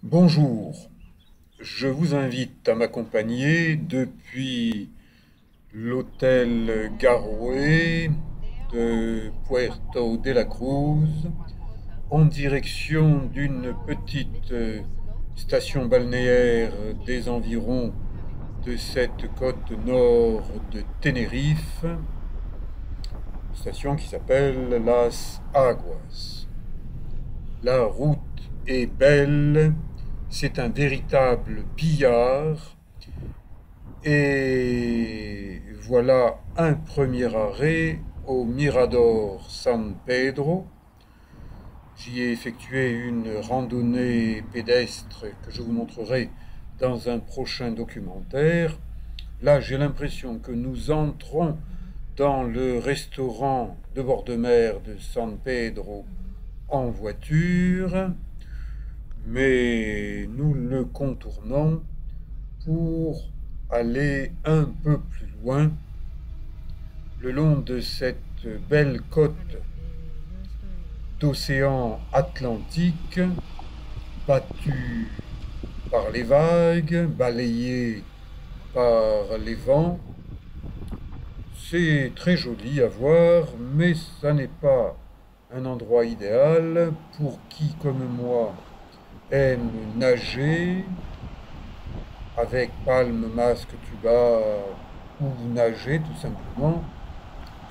Bonjour, je vous invite à m'accompagner depuis l'hôtel Garoé de Puerto de la Cruz en direction d'une petite station balnéaire des environs de cette côte nord de Tenerife, station qui s'appelle Las Aguas. La route est belle, c'est un véritable billard. Et voilà un premier arrêt au Mirador San Pedro. J'y ai effectué une randonnée pédestre que je vous montrerai dans un prochain documentaire. Là, j'ai l'impression que nous entrons dans le restaurant de bord de mer de San Pedro en voiture, mais nous le contournons pour aller un peu plus loin le long de cette belle côte d'océan Atlantique, battue par les vagues, balayée par les vents. C'est très joli à voir, mais ça n'est pas un endroit idéal pour qui, comme moi, aime nager avec palme, masque, tuba ou nager tout simplement.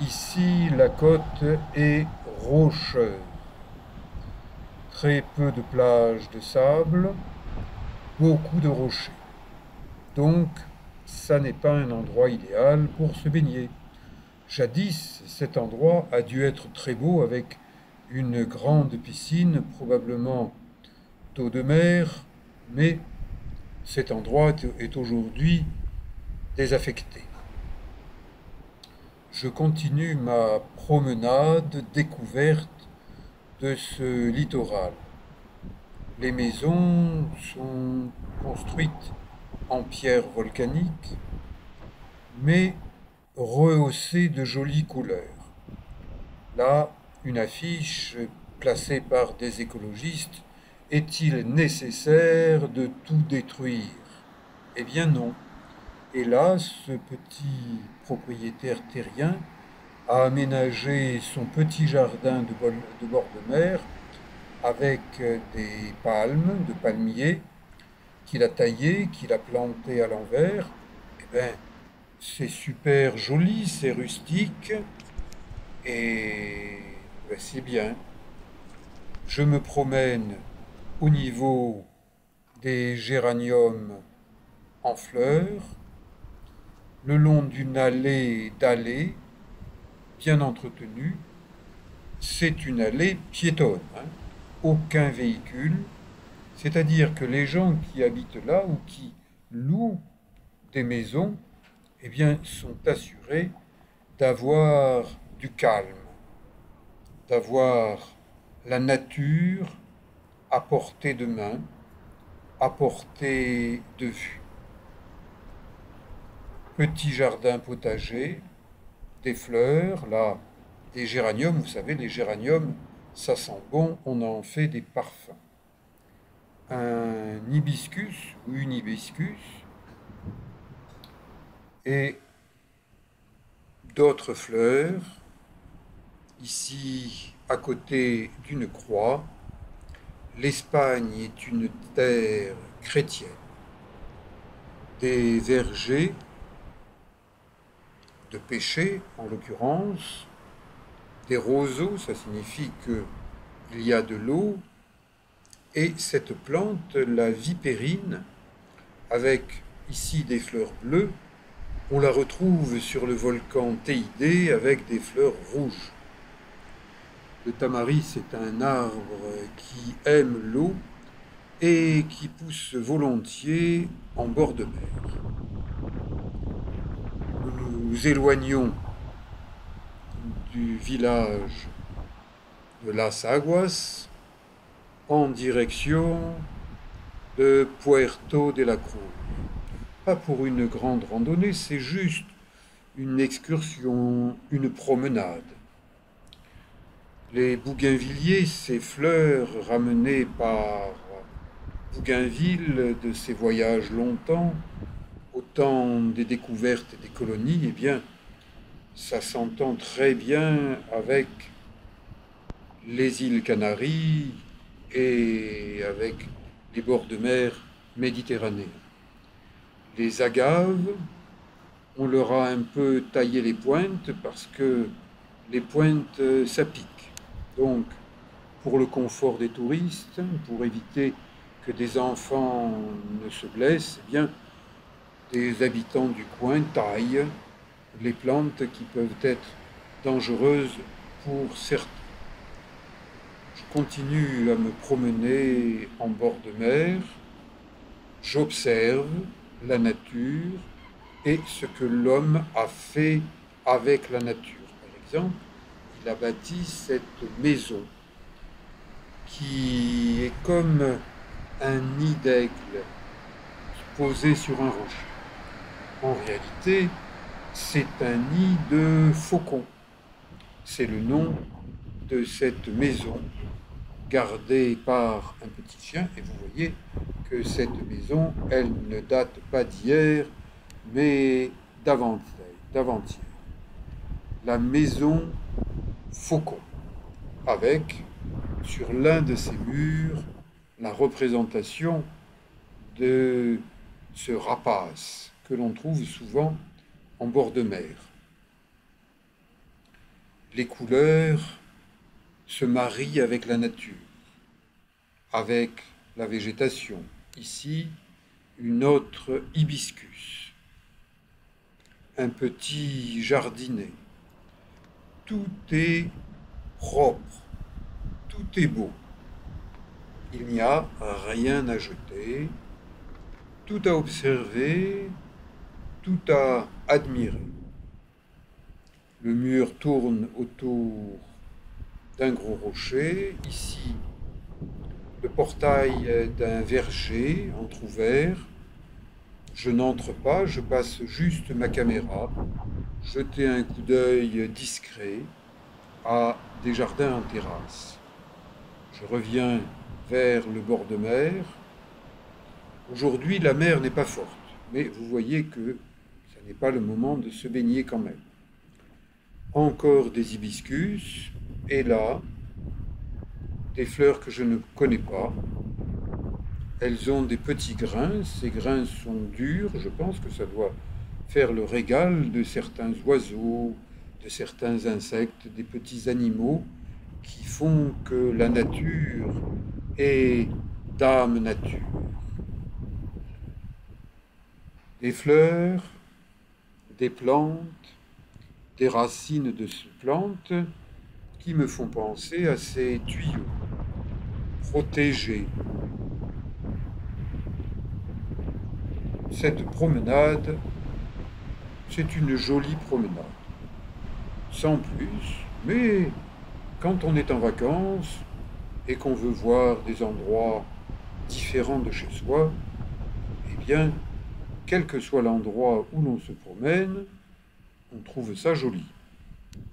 Ici, la côte est rocheuse. Très peu de plages de sable, beaucoup de rochers. Donc, ça n'est pas un endroit idéal pour se baigner. Jadis, cet endroit a dû être très beau avec une grande piscine, probablement d'eau de mer, mais cet endroit est aujourd'hui désaffecté. Je continue ma promenade découverte de ce littoral. Les maisons sont construites en pierre volcanique, mais rehaussées de jolies couleurs. Là, une affiche placée par des écologistes. Est-il nécessaire de tout détruire? Eh bien non. Et là, ce petit propriétaire terrien a aménagé son petit jardin de bord de mer avec des palmes, de palmiers, qu'il a taillés, qu'il a plantés à l'envers. Eh bien, c'est super joli, c'est rustique et ben, c'est bien. Je me promène au niveau des géraniums en fleurs, le long d'une allée dallées bien entretenue. C'est une allée piétonne, hein. Aucun véhicule, c'est-à-dire que les gens qui habitent là ou qui louent des maisons, eh bien, sont assurés d'avoir du calme, d'avoir la nature à portée de main, à portée de vue. Petit jardin potager, des fleurs, là, des géraniums, vous savez, les géraniums, ça sent bon, on en fait des parfums. Un hibiscus ou une hibiscus et d'autres fleurs, ici à côté d'une croix. L'Espagne est une terre chrétienne. Des vergers de pêcher, en l'occurrence, des roseaux, ça signifie qu'il y a de l'eau, et cette plante, la vipérine, avec ici des fleurs bleues, on la retrouve sur le volcan Teide avec des fleurs rouges. Le tamaris est un arbre qui aime l'eau et qui pousse volontiers en bord de mer. Nous nous éloignons du village de Las Aguas en direction de Puerto de la Cruz. Pas pour une grande randonnée, c'est juste une excursion, une promenade. Les bougainvilliers, ces fleurs ramenées par Bougainville, de ses voyages longtemps, au temps des découvertes et des colonies, eh bien, ça s'entend très bien avec les îles Canaries et avec les bords de mer méditerranéens. Les agaves, on leur a un peu taillé les pointes parce que les pointes, ça pique. Donc, pour le confort des touristes, pour éviter que des enfants ne se blessent, eh bien, des habitants du coin taillent les plantes qui peuvent être dangereuses pour certains. Je continue à me promener en bord de mer, j'observe la nature et ce que l'homme a fait avec la nature. Par exemple, il a bâti cette maison qui est comme un nid d'aigle posé sur un rocher. En réalité, c'est un nid de faucon. C'est le nom de cette maison gardée par un petit chien. Et vous voyez que cette maison, elle ne date pas d'hier, mais d'avant-hier. La maison Faucon, avec sur l'un de ses murs la représentation de ce rapace que l'on trouve souvent en bord de mer. Les couleurs se marient avec la nature, avec la végétation. Ici, une autre hibiscus, un petit jardinet. Tout est propre, tout est beau. Il n'y a rien à jeter, tout à observer, tout à admirer. Le mur tourne autour d'un gros rocher. Ici, le portail d'un verger entrouvert. Je n'entre pas, je passe juste ma caméra, jeter un coup d'œil discret à des jardins en terrasse. Je reviens vers le bord de mer. Aujourd'hui, la mer n'est pas forte, mais vous voyez que ce n'est pas le moment de se baigner quand même. Encore des hibiscus, et là, des fleurs que je ne connais pas. Elles ont des petits grains, ces grains sont durs, je pense que ça doit faire le régal de certains oiseaux, de certains insectes, des petits animaux qui font que la nature est d'âme nature. Des fleurs, des plantes, des racines de ces plantes qui me font penser à ces tuyaux protégés. Cette promenade, c'est une jolie promenade, sans plus, mais quand on est en vacances et qu'on veut voir des endroits différents de chez soi, eh bien, quel que soit l'endroit où l'on se promène, on trouve ça joli.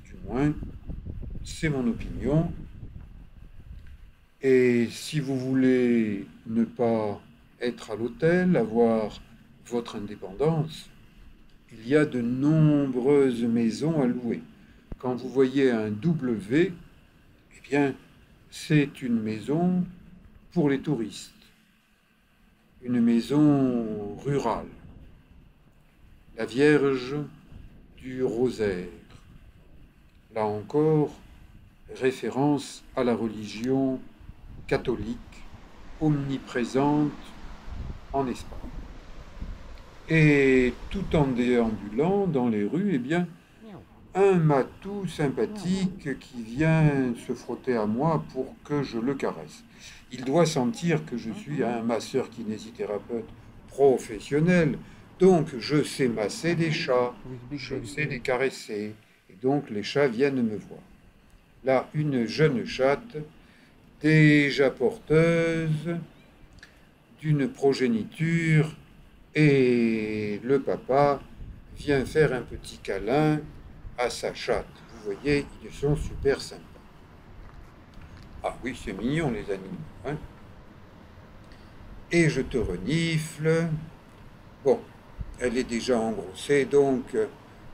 Du moins, c'est mon opinion. Et si vous voulez ne pas être à l'hôtel, avoir votre indépendance, il y a de nombreuses maisons à louer. Quand vous voyez un W, eh bien, c'est une maison pour les touristes, une maison rurale. La Vierge du Rosaire. Là encore, référence à la religion catholique omniprésente en Espagne. Et tout en déambulant dans les rues, eh bien, un matou sympathique qui vient se frotter à moi pour que je le caresse. Il doit sentir que je suis un masseur-kinésithérapeute professionnel, donc je sais masser des chats, je sais les caresser, et donc les chats viennent me voir. Là, une jeune chatte, déjà porteuse d'une progéniture, et le papa vient faire un petit câlin à sa chatte. Vous voyez, ils sont super sympas. Ah oui, c'est mignon les animaux, hein. et je te renifle. Bon, elle est déjà engrossée, donc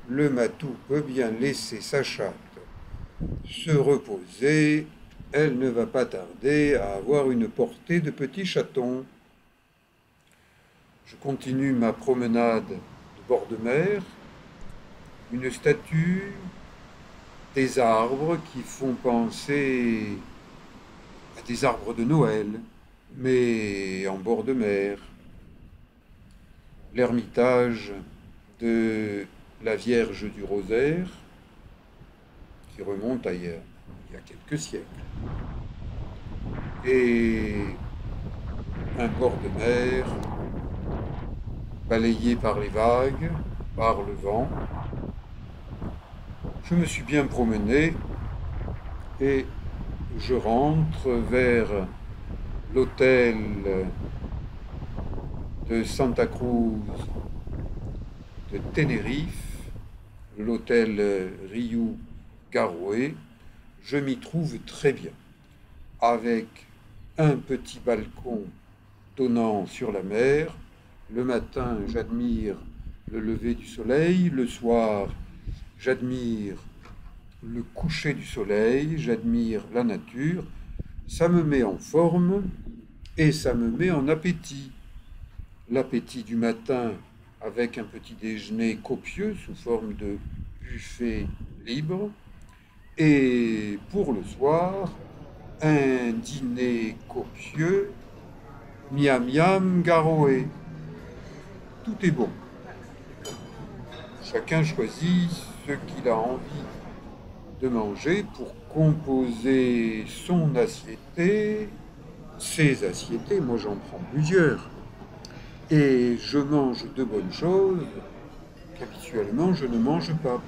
le matou peut bien laisser sa chatte se reposer. Elle ne va pas tarder à avoir une portée de petit chaton. Je continue ma promenade de bord de mer. Une statue, des arbres qui font penser à des arbres de Noël, mais en bord de mer. L'ermitage de la Vierge du Rosaire, qui remonte ailleurs, il y a quelques siècles. Et un bord de mer balayé par les vagues, par le vent. Je me suis bien promené et je rentre vers l'hôtel de Santa Cruz de Tenerife, l'hôtel Rio Garoé. Je m'y trouve très bien, avec un petit balcon donnant sur la mer. Le matin, j'admire le lever du soleil. Le soir, j'admire le coucher du soleil. J'admire la nature. Ça me met en forme et ça me met en appétit. L'appétit du matin avec un petit déjeuner copieux sous forme de buffet libre. Et pour le soir, un dîner copieux, miam miam garoé. Tout est bon. Chacun choisit ce qu'il a envie de manger pour composer son assiette, ses assiettes. Moi, j'en prends plusieurs. Et je mange de bonnes choses qu'habituellement je ne mange pas.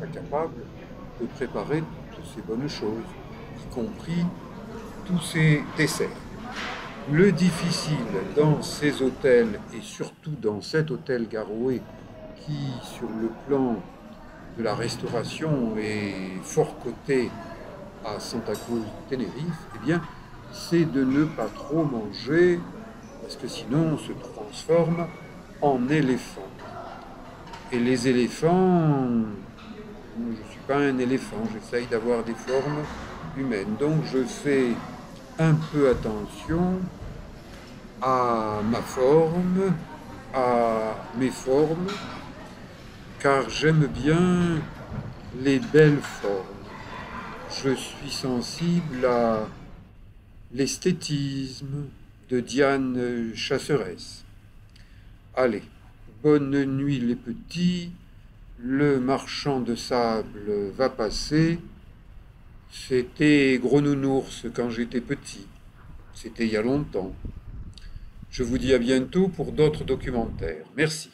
Je ne suis pas capable de préparer toutes ces bonnes choses, y compris tous ces desserts. Le difficile dans ces hôtels, et surtout dans cet hôtel Garoé, qui, sur le plan de la restauration, est fort coté à Santa Cruz de Tenerife, eh bien, c'est de ne pas trop manger, parce que sinon on se transforme en éléphant. Et les éléphants, je ne suis pas un éléphant, j'essaye d'avoir des formes humaines. Donc je fais un peu attention à ma forme, à mes formes, car j'aime bien les belles formes. Je suis sensible à l'esthétisme de Diane Chasseresse. Allez, bonne nuit les petits, le marchand de sable va passer. C'était Gros Nounours quand j'étais petit, c'était il y a longtemps. Je vous dis à bientôt pour d'autres documentaires. Merci.